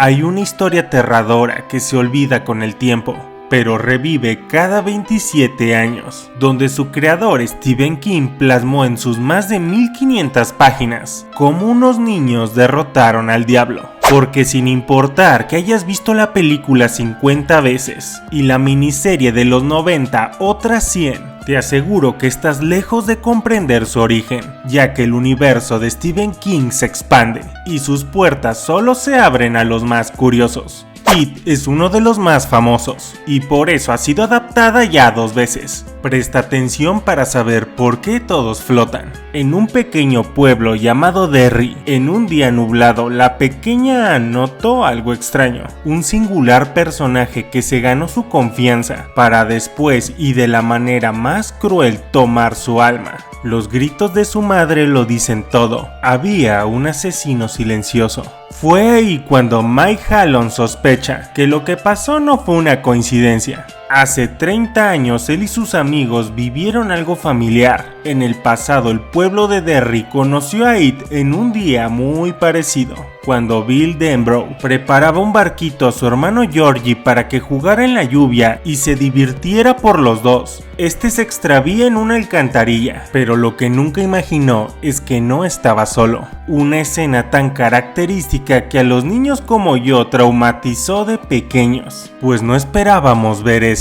Hay una historia aterradora que se olvida con el tiempo, pero revive cada 27 años, donde su creador Stephen King plasmó en sus más de 1500 páginas cómo unos niños derrotaron al diablo. Porque sin importar que hayas visto la película 50 veces y la miniserie de los 90 otras 100, te aseguro que estás lejos de comprender su origen, ya que el universo de Stephen King se expande y sus puertas solo se abren a los más curiosos. It es uno de los más famosos y por eso ha sido adaptada ya 2 veces. Presta atención para saber por qué todos flotan. En un pequeño pueblo llamado Derry, en un día nublado, la pequeña Anne notó algo extraño. Un singular personaje que se ganó su confianza para después y de la manera más cruel tomar su alma. Los gritos de su madre lo dicen todo. Había un asesino silencioso. Fue ahí cuando Mike Hallon sospecha que lo que pasó no fue una coincidencia. Hace 30 años él y sus amigos vivieron algo familiar. En el pasado el pueblo de Derry conoció a It en un día muy parecido, cuando Bill Denbrough preparaba un barquito a su hermano Georgie para que jugara en la lluvia y se divirtiera por los dos. Este se extravía en una alcantarilla, pero lo que nunca imaginó es que no estaba solo. Una escena tan característica que a los niños como yo traumatizó de pequeños, pues no esperábamos ver esto.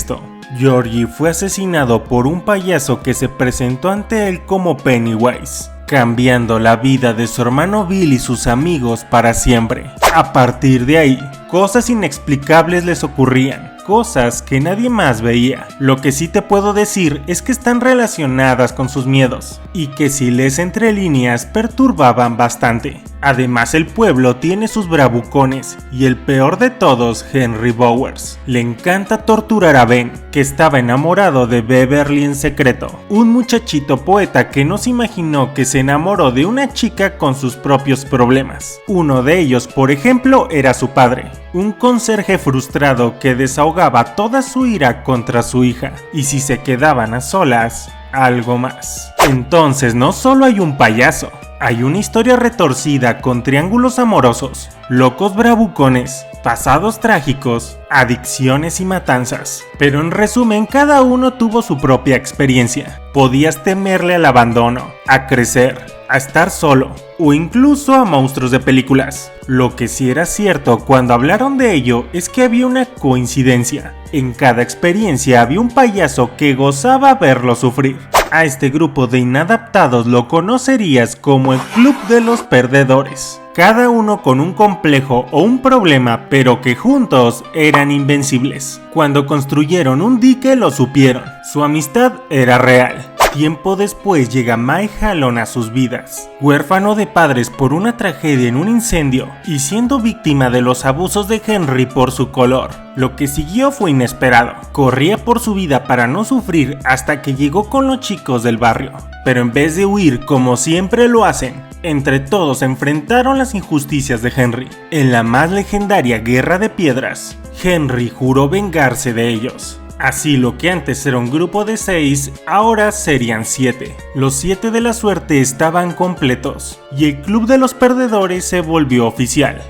Georgie fue asesinado por un payaso que se presentó ante él como Pennywise, cambiando la vida de su hermano Bill y sus amigos para siempre. A partir de ahí, cosas inexplicables les ocurrían, cosas que nadie más veía. Lo que sí te puedo decir es que están relacionadas con sus miedos, y que si lees entre líneas perturbaban bastante. Además el pueblo tiene sus bravucones, y el peor de todos, Henry Bowers. Le encanta torturar a Ben, que estaba enamorado de Beverly en secreto. Un muchachito poeta que no se imaginó que se enamoró de una chica con sus propios problemas. Uno de ellos, por ejemplo, era su padre, un conserje frustrado que desahogaba toda su ira contra su hija, y si se quedaban a solas, algo más. Entonces no solo hay un payaso, hay una historia retorcida con triángulos amorosos, locos bravucones, pasados trágicos, adicciones y matanzas. Pero en resumen, cada uno tuvo su propia experiencia. Podías temerle al abandono, a crecer, a estar solo, o incluso a monstruos de películas. Lo que sí era cierto cuando hablaron de ello es que había una coincidencia. En cada experiencia había un payaso que gozaba verlo sufrir. A este grupo de inadaptados lo conocerías como el Club de los Perdedores. Cada uno con un complejo o un problema, pero que juntos eran invencibles. Cuando construyeron un dique lo supieron. Su amistad era real. Tiempo después llega Mike Hallon a sus vidas, huérfano de padres por una tragedia en un incendio y siendo víctima de los abusos de Henry por su color. Lo que siguió fue inesperado. Corría por su vida para no sufrir hasta que llegó con los chicos del barrio. Pero en vez de huir como siempre lo hacen, entre todos enfrentaron las injusticias de Henry. En la más legendaria Guerra de Piedras, Henry juró vengarse de ellos. Así lo que antes era un grupo de 6, ahora serían 7. Los 7 de la suerte estaban completos, y el Club de los Perdedores se volvió oficial.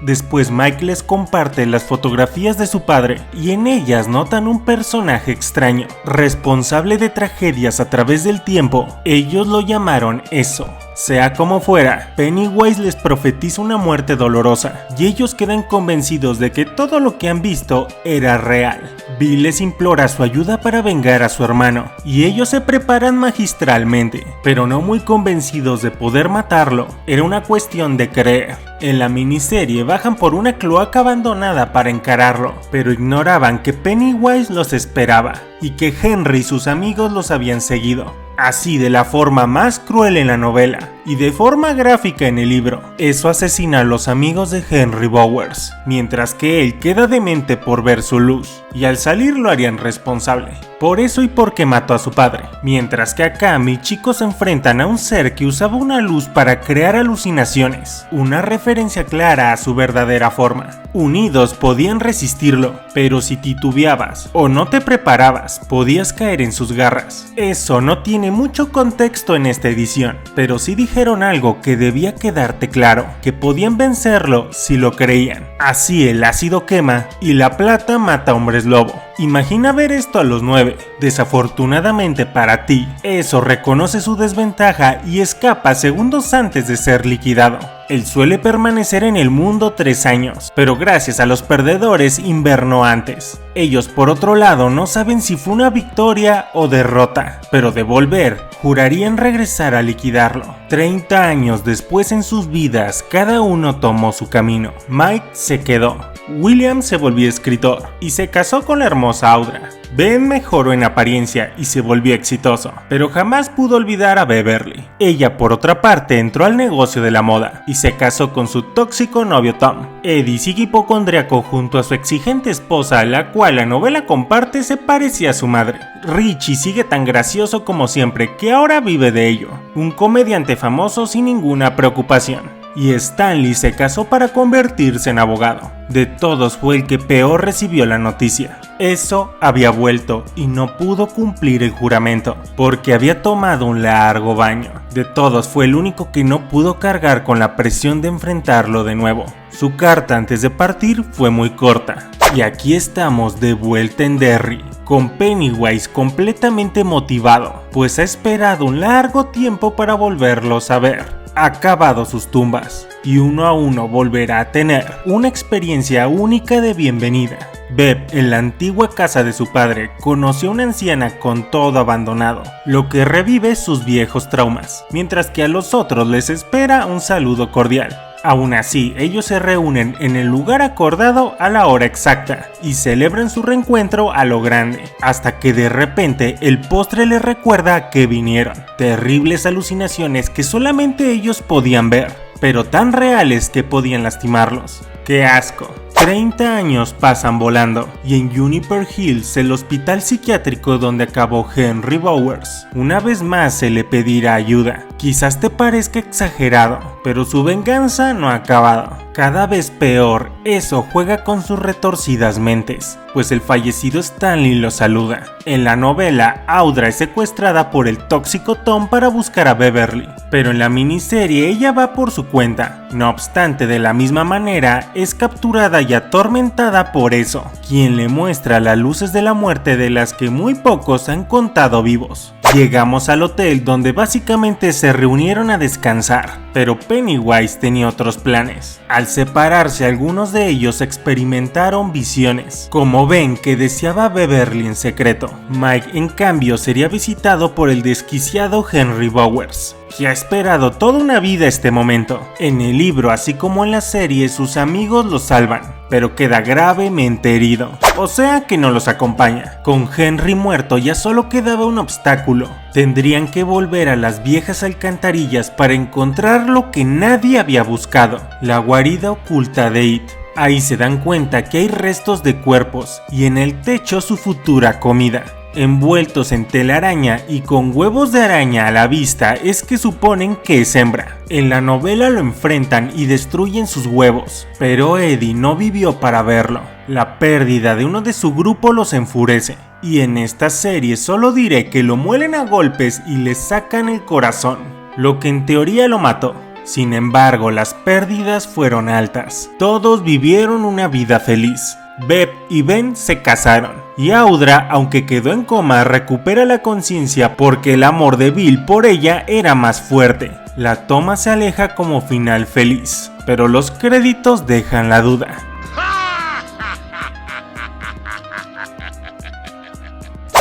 Después Mike les comparte las fotografías de su padre, y en ellas notan un personaje extraño, responsable de tragedias a través del tiempo. Ellos lo llamaron eso. Sea como fuera, Pennywise les profetiza una muerte dolorosa, y ellos quedan convencidos de que todo lo que han visto era real. Bill les implora su ayuda para vengar a su hermano, y ellos se preparan magistralmente, pero no muy convencidos de poder matarlo. Era una cuestión de creer. En la miniserie bajan por una cloaca abandonada para encararlo, pero ignoraban que Pennywise los esperaba, y que Henry y sus amigos los habían seguido. Así de la forma más cruel en la novela y de forma gráfica en el libro. Eso asesina a los amigos de Henry Bowers, mientras que él queda demente por ver su luz, y al salir lo harían responsable. Por eso y porque mató a su padre. Mientras que acá mis chicos se enfrentan a un ser que usaba una luz para crear alucinaciones, una referencia clara a su verdadera forma. Unidos podían resistirlo, pero si titubeabas o no te preparabas, podías caer en sus garras. Eso no tiene mucho contexto en esta edición, pero sí dije dijeron algo que debía quedarte claro, que podían vencerlo si lo creían. Así el ácido quema y la plata mata hombres lobo. Imagina ver esto a los 9. Desafortunadamente para ti, eso reconoce su desventaja y escapa segundos antes de ser liquidado. Él suele permanecer en el mundo 3 años, pero gracias a los perdedores invernó antes. Ellos por otro lado no saben si fue una victoria o derrota, pero de volver, jurarían regresar a liquidarlo. 30 años después en sus vidas, cada uno tomó su camino. Mike se quedó. William se volvió escritor y se casó con la hermosa Audra. Ben mejoró en apariencia y se volvió exitoso, pero jamás pudo olvidar a Beverly. Ella por otra parte entró al negocio de la moda y se casó con su tóxico novio Tom. Eddie sigue hipocondriaco junto a su exigente esposa, la cual la novela comparte se parecía a su madre. Richie sigue tan gracioso como siempre que ahora vive de ello, un comediante famoso sin ninguna preocupación. Y Stanley se casó para convertirse en abogado. De todos fue el que peor recibió la noticia. Eso había vuelto y no pudo cumplir el juramento, porque había tomado un largo baño. De todos fue el único que no pudo cargar con la presión de enfrentarlo de nuevo. Su carta antes de partir fue muy corta. Y aquí estamos de vuelta en Derry, con Pennywise completamente motivado, pues ha esperado un largo tiempo para volverlos a ver. Ha cavado sus tumbas y uno a uno volverá a tener una experiencia única de bienvenida. Bev, en la antigua casa de su padre, conoció a una anciana con todo abandonado, lo que revive sus viejos traumas, mientras que a los otros les espera un saludo cordial. Aún así, ellos se reúnen en el lugar acordado a la hora exacta y celebran su reencuentro a lo grande, hasta que de repente el postre les recuerda a qué vinieron. Terribles alucinaciones que solamente ellos podían ver, pero tan reales que podían lastimarlos. ¡Qué asco! 30 años pasan volando y en Juniper Hills, el hospital psiquiátrico donde acabó Henry Bowers, una vez más se le pedirá ayuda. Quizás te parezca exagerado, pero su venganza no ha acabado. Cada vez peor, eso juega con sus retorcidas mentes, pues el fallecido Stanley lo saluda. En la novela, Audra es secuestrada por el tóxico Tom para buscar a Beverly, pero en la miniserie ella va por su cuenta. No obstante, de la misma manera, es capturada y atormentada por eso, quien le muestra las luces de la muerte de las que muy pocos han contado vivos. Llegamos al hotel donde básicamente se reunieron a descansar, pero Pennywise tenía otros planes. Al separarse, algunos de ellos experimentaron visiones, como Ben, que deseaba a Beverly en secreto. Mike, en cambio, sería visitado por el desquiciado Henry Bowers, que ha esperado toda una vida este momento. En el libro, así como en la serie, sus amigos lo salvan, pero queda gravemente herido, o sea que no los acompaña. Con Henry muerto ya solo quedaba un obstáculo. Tendrían que volver a las viejas alcantarillas para encontrar lo que nadie había buscado, la guarida oculta de It. Ahí se dan cuenta que hay restos de cuerpos y en el techo su futura comida. Envueltos en telaraña y con huevos de araña a la vista es que suponen que es hembra. En la novela lo enfrentan y destruyen sus huevos, pero Eddie no vivió para verlo. La pérdida de uno de su grupo los enfurece, y en esta serie solo diré que lo muelen a golpes y le sacan el corazón, lo que en teoría lo mató. Sin embargo, las pérdidas fueron altas. Todos vivieron una vida feliz. Bev y Ben se casaron, y Audra, aunque quedó en coma, recupera la conciencia porque el amor de Bill por ella era más fuerte. La toma se aleja como final feliz, pero los créditos dejan la duda.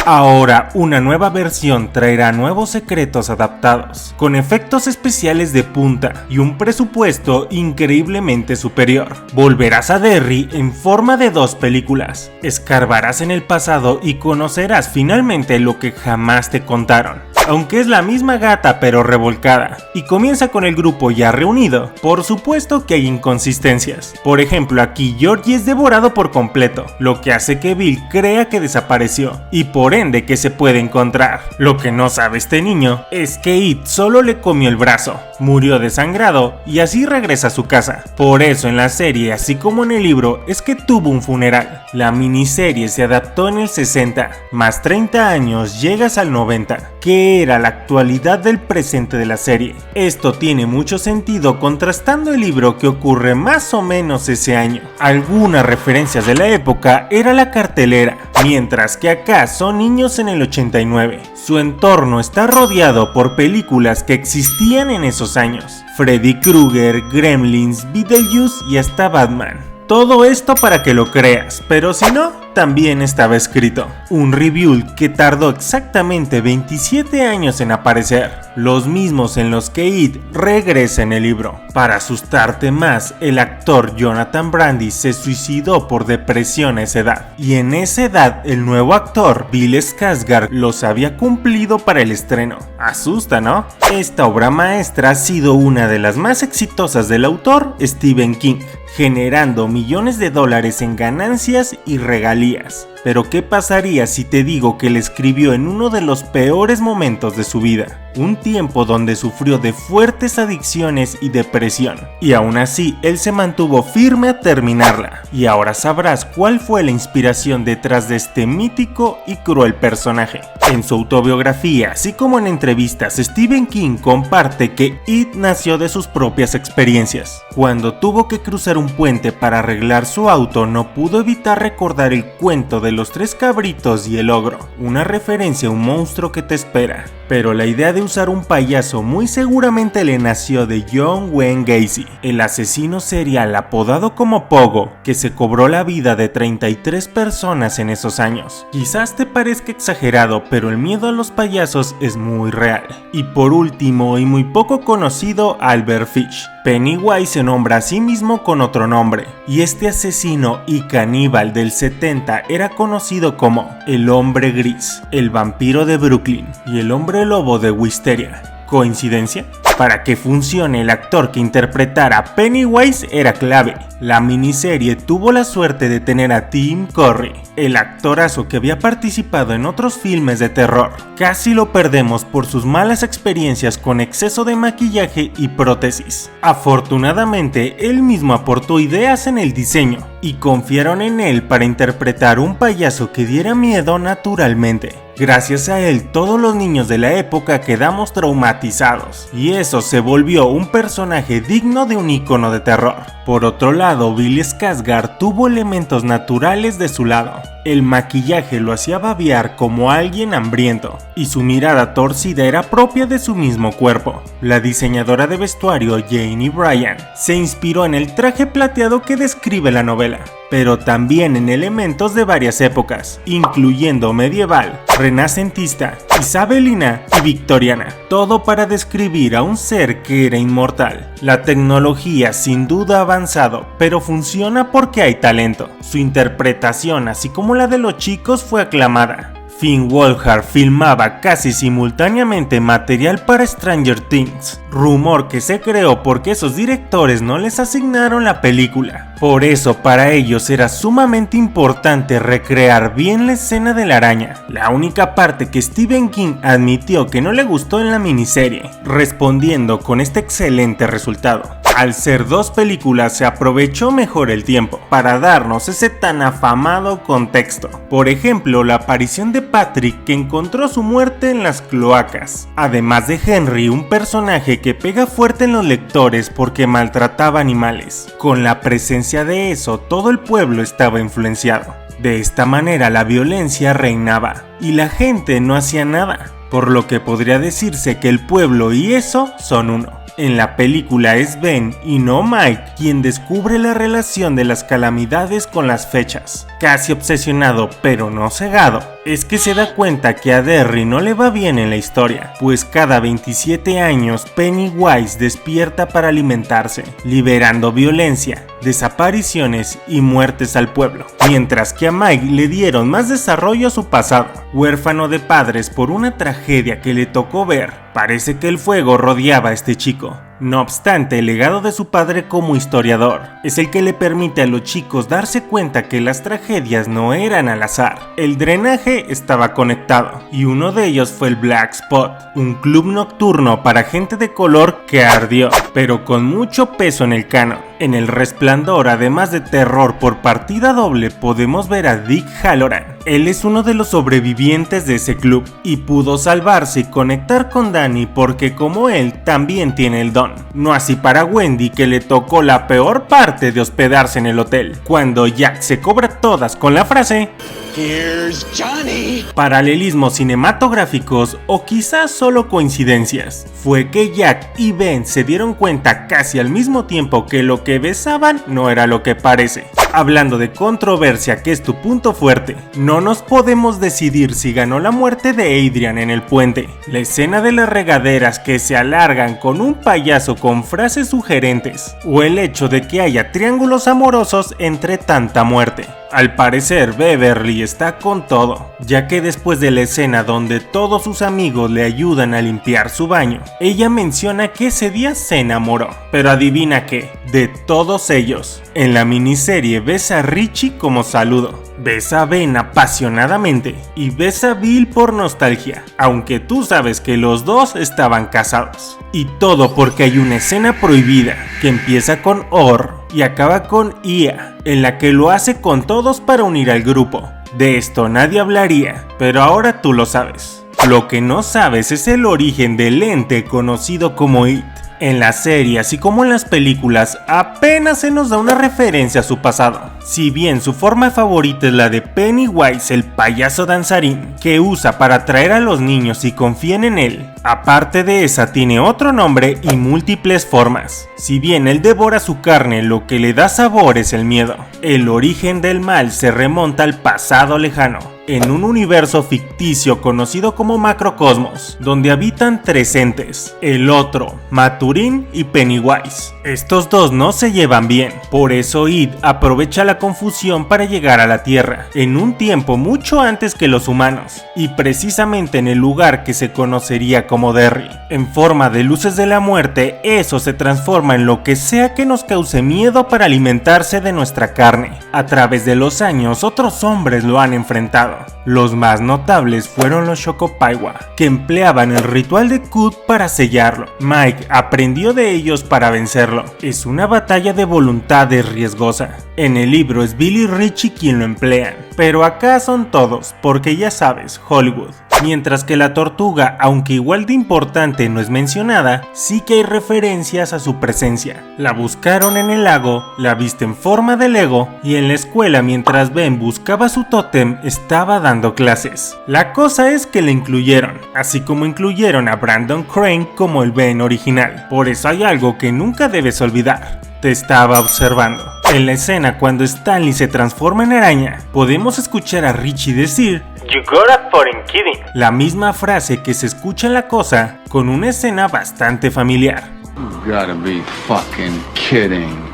Ahora, una nueva versión traerá nuevos secretos adaptados, con efectos especiales de punta y un presupuesto increíblemente superior. Volverás a Derry en forma de 2 películas, escarbarás en el pasado y conocerás finalmente lo que jamás te contaron. Aunque es la misma gata pero revolcada, y comienza con el grupo ya reunido, por supuesto que hay inconsistencias. Por ejemplo, aquí Georgie es devorado por completo, lo que hace que Bill crea que desapareció, y por ende que se puede encontrar. Lo que no sabe este niño es que It solo le comió el brazo, murió desangrado y así regresa a su casa. Por eso en la serie, así como en el libro, es que tuvo un funeral. La miniserie se adaptó en el 60, más 30 años llegas al 90. ¿Qué era la actualidad del presente de la serie. Esto tiene mucho sentido contrastando el libro que ocurre más o menos ese año. Algunas referencias de la época era la cartelera, mientras que acá son niños en el 89. Su entorno está rodeado por películas que existían en esos años: Freddy Krueger, Gremlins, Beetlejuice y hasta Batman. Todo esto para que lo creas, pero si no, también estaba escrito. Un review que tardó exactamente 27 años en aparecer, los mismos en los que It regresa en el libro. Para asustarte más, el actor Jonathan Brandis se suicidó por depresión a esa edad, y en esa edad el nuevo actor Bill Skarsgård los había cumplido para el estreno. Asusta, ¿no? Esta obra maestra ha sido una de las más exitosas del autor Stephen King, generando millones de dólares en ganancias y regalías. Pero ¿qué pasaría si te digo que le escribió en uno de los peores momentos de su vida? Un tiempo donde sufrió de fuertes adicciones y depresión, y aún así él se mantuvo firme a terminarla. Y ahora sabrás cuál fue la inspiración detrás de este mítico y cruel personaje. En su autobiografía, así como en entrevistas, Stephen King comparte que It nació de sus propias experiencias. Cuando tuvo que cruzar un puente para arreglar su auto, no pudo evitar recordar el cuento de los 3 cabritos y el ogro, una referencia a un monstruo que te espera. Pero la idea de usar un payaso muy seguramente le nació de John Wayne Gacy, el asesino serial apodado como Pogo, que se cobró la vida de 33 personas en esos años. Quizás te parezca exagerado, pero el miedo a los payasos es muy real. Y por último, y muy poco conocido, Albert Fish. Pennywise se nombra a sí mismo con otro nombre, y este asesino y caníbal del 70 era conocido como el Hombre Gris, el vampiro de Brooklyn y el Hombre Lobo de Wisteria. ¿Coincidencia? Para que funcione, el actor que interpretara a Pennywise era clave. La miniserie tuvo la suerte de tener a Tim Curry, el actorazo que había participado en otros filmes de terror. Casi lo perdemos por sus malas experiencias con exceso de maquillaje y prótesis. Afortunadamente, él mismo aportó ideas en el diseño y confiaron en él para interpretar un payaso que diera miedo naturalmente. Gracias a él, todos los niños de la época quedamos traumatizados, y eso se volvió un personaje digno de un ícono de terror. Por otro lado, Bill Skarsgård tuvo elementos naturales de su lado. El maquillaje lo hacía babear como alguien hambriento, y su mirada torcida era propia de su mismo cuerpo. La diseñadora de vestuario Janie Bryan se inspiró en el traje plateado que describe la novela, pero también en elementos de varias épocas, incluyendo medieval, renacentista, isabelina y victoriana, todo para describir a un ser que era inmortal. La tecnología sin duda ha avanzado, pero funciona porque hay talento. Su interpretación, así como la de los chicos, fue aclamada. Finn Wolfhard filmaba casi simultáneamente material para Stranger Things, rumor que se creó porque esos directores no les asignaron la película. Por eso para ellos era sumamente importante recrear bien la escena de la araña, la única parte que Stephen King admitió que no le gustó en la miniserie, respondiendo con este excelente resultado. Al ser 2 películas, se aprovechó mejor el tiempo para darnos ese tan afamado contexto. Por ejemplo, la aparición de Patrick, que encontró su muerte en las cloacas, además de Henry, un personaje que pega fuerte en los lectores porque maltrataba animales. Con la presencia de eso, todo el pueblo estaba influenciado. De esta manera la violencia reinaba y la gente no hacía nada, por lo que podría decirse que el pueblo y eso son uno. En la película es Ben y no Mike quien descubre la relación de las calamidades con las fechas. Casi obsesionado pero no cegado, es que se da cuenta que a Derry no le va bien en la historia, pues cada 27 años Pennywise despierta para alimentarse, liberando violencia, desapariciones y muertes al pueblo, mientras que a Mike le dieron más desarrollo a su pasado. Huérfano de padres por una tragedia que le tocó ver, parece que el fuego rodeaba a este chico. No obstante, el legado de su padre como historiador es el que le permite a los chicos darse cuenta que las tragedias no eran al azar. El drenaje estaba conectado, y uno de ellos fue el Black Spot, un club nocturno para gente de color que ardió, pero con mucho peso en el canon. En El Resplandor, además de terror por partida doble, podemos ver a Dick Hallorann. Él es uno de los sobrevivientes de ese club y pudo salvarse y conectar con Danny porque como él también tiene el don. No así para Wendy, que le tocó la peor parte de hospedarse en el hotel, cuando Jack se cobra todas con la frase "Here's Johnny". Paralelismos cinematográficos o quizás solo coincidencias. Fue que Jack y Ben se dieron cuenta casi al mismo tiempo que lo que besaban no era lo que parece. Hablando de controversia, que es tu punto fuerte, no nos podemos decidir si ganó la muerte de Adrian en el puente, la escena de las regaderas que se alargan con un payaso con frases sugerentes, o el hecho de que haya triángulos amorosos entre tanta muerte. Al parecer Beverly está con todo, ya que después de la escena donde todos sus amigos le ayudan a limpiar su baño, ella menciona que ese día se enamoró. Pero adivina qué, de todos ellos, en la miniserie besa a Richie como saludo, besa a Ben apasionadamente y besa a Bill por nostalgia, aunque tú sabes que los dos estaban casados. Y todo porque hay una escena prohibida que empieza con Or y acaba con Ia, en la que lo hace con todos para unir al grupo. De esto nadie hablaría, pero ahora tú lo sabes. Lo que no sabes es el origen del ente conocido como It. En la serie, así como en las películas, apenas se nos da una referencia a su pasado. Si bien su forma favorita es la de Pennywise, el payaso danzarín, que usa para atraer a los niños y confíen en él, aparte de esa tiene otro nombre y múltiples formas. Si bien él devora su carne, lo que le da sabor es el miedo. El origen del mal se remonta al pasado lejano, en un universo ficticio conocido como Macrocosmos, donde habitan tres entes, el otro, Maturin y Pennywise. Estos dos no se llevan bien, por eso Id aprovecha la confusión para llegar a la Tierra, en un tiempo mucho antes que los humanos, y precisamente en el lugar que se conocería como Derry. En forma de luces de la muerte, eso se transforma en lo que sea que nos cause miedo para alimentarse de nuestra carne. A través de los años, otros hombres lo han enfrentado. Los más notables fueron los Shokopaiwa, que empleaban el ritual de Kut para sellarlo. Mike aprendió de ellos para vencerlo. Es una batalla de voluntades riesgosa. En el libro es Bill y Richie quien lo emplean, pero acá son todos, porque ya sabes, Hollywood. Mientras que la tortuga, aunque igual de importante no es mencionada, sí que hay referencias a su presencia. La buscaron en el lago, la viste en forma de Lego y en la escuela mientras Ben buscaba su tótem estaba dando clases. La cosa es que la incluyeron, así como incluyeron a Brandon Crane como el Ben original. Por eso hay algo que nunca debes olvidar. Te estaba observando. En la escena cuando Stanley se transforma en araña, podemos escuchar a Richie decir "You gotta fucking kidding", la misma frase que se escucha en La Cosa, con una escena bastante familiar. You gotta be fucking kidding.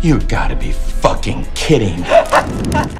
You gotta be fucking kidding.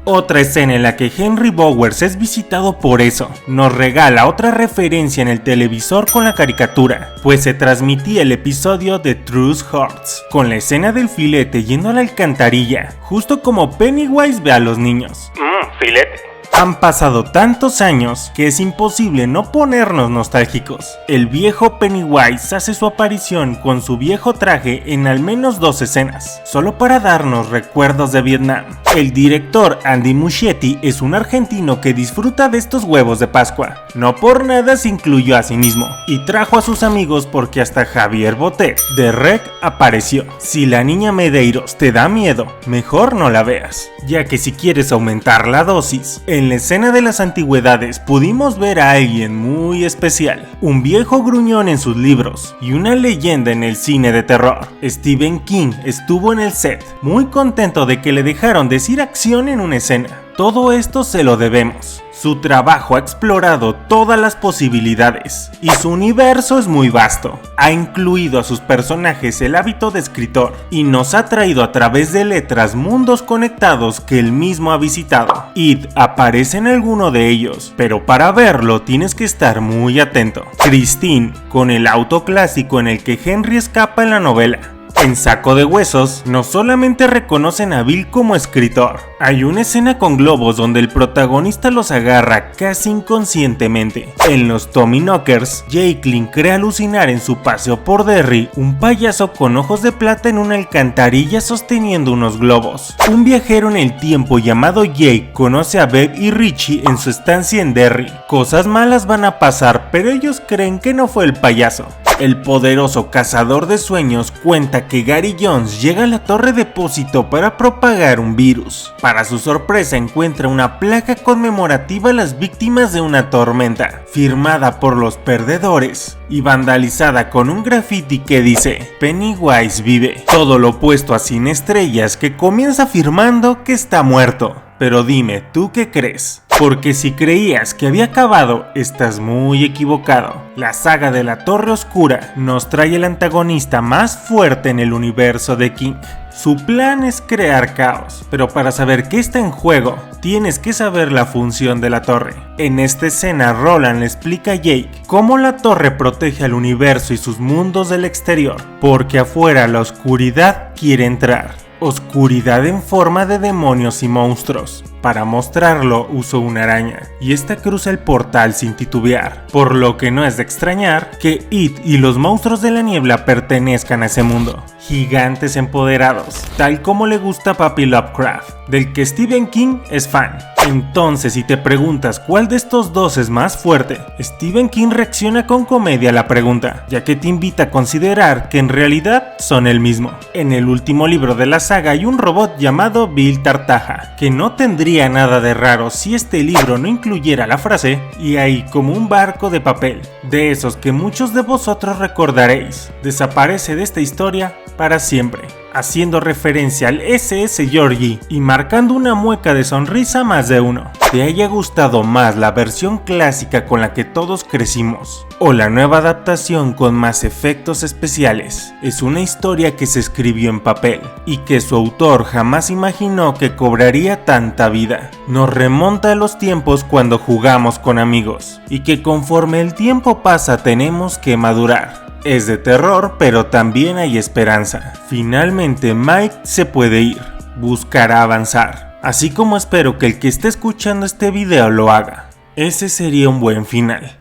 Otra escena en la que Henry Bowers es visitado por eso, nos regala otra referencia en el televisor con la caricatura, pues se transmitía el episodio de True Hearts, con la escena del filete yendo a la alcantarilla, justo como Pennywise ve a los niños. Filete. Han pasado tantos años que es imposible no ponernos nostálgicos. El viejo Pennywise hace su aparición con su viejo traje en al menos 2 escenas, solo para darnos recuerdos de Vietnam. El director Andy Muschietti es un argentino que disfruta de estos huevos de Pascua. No por nada se incluyó a sí mismo y trajo a sus amigos porque hasta Javier Botet de Rec apareció. Si la niña Medeiros te da miedo, mejor no la veas, ya que si quieres aumentar la dosis, en la escena de las antigüedades pudimos ver a alguien muy especial, un viejo gruñón en sus libros y una leyenda en el cine de terror. Stephen King estuvo en el set, muy contento de que le dejaron decir acción en una escena. Todo esto se lo debemos. Su trabajo ha explorado todas las posibilidades y su universo es muy vasto. Ha incluido a sus personajes el hábito de escritor y nos ha traído a través de letras mundos conectados que él mismo ha visitado. Id aparece en alguno de ellos, pero para verlo tienes que estar muy atento. Christine, con el auto clásico en el que Henry escapa en la novela. En Saco de Huesos, no solamente reconocen a Bill como escritor, hay una escena con globos donde el protagonista los agarra casi inconscientemente. En los Tommyknockers, Jaiklin cree alucinar en su paseo por Derry un payaso con ojos de plata en una alcantarilla sosteniendo unos globos. Un viajero en el tiempo llamado Jake conoce a Bev y Richie en su estancia en Derry. Cosas malas van a pasar, pero ellos creen que no fue el payaso. El poderoso cazador de sueños cuenta que Gary Jones llega a la torre depósito para propagar un virus. Para su sorpresa encuentra una placa conmemorativa a las víctimas de una tormenta, firmada por los perdedores y vandalizada con un graffiti que dice Pennywise vive. Todo lo opuesto a Sin Estrellas, que comienza afirmando que está muerto. Pero dime, ¿tú qué crees? Porque si creías que había acabado, estás muy equivocado. La saga de la Torre Oscura nos trae el antagonista más fuerte en el universo de King. Su plan es crear caos, pero para saber qué está en juego, tienes que saber la función de la torre. En esta escena, Roland le explica a Jake cómo la torre protege al universo y sus mundos del exterior, porque afuera la oscuridad quiere entrar. Oscuridad en forma de demonios y monstruos. Para mostrarlo usó una araña, y esta cruza el portal sin titubear, por lo que no es de extrañar que It y los monstruos de la niebla pertenezcan a ese mundo. Gigantes empoderados, tal como le gusta a Papi Lovecraft, del que Stephen King es fan. Entonces, si te preguntas cuál de estos dos es más fuerte, Stephen King reacciona con comedia a la pregunta, ya que te invita a considerar que en realidad son el mismo. En el último libro de la saga hay un robot llamado Bill Tartaja, que no tendría nada de raro si este libro no incluyera la frase "y ahí como un barco de papel", de esos que muchos de vosotros recordaréis. Desaparece de esta historia para siempre, haciendo referencia al SS Georgie y marcando una mueca de sonrisa a más de uno. ¿Te haya gustado más la versión clásica con la que todos crecimos o la nueva adaptación con más efectos especiales? Es una historia que se escribió en papel y que su autor jamás imaginó que cobraría tanta vida. Nos remonta a los tiempos cuando jugamos con amigos y que conforme el tiempo pasa tenemos que madurar. Es de terror, pero también hay esperanza. Finalmente Mike se puede ir, buscará avanzar, así como espero que el que esté escuchando este video lo haga. Ese sería un buen final.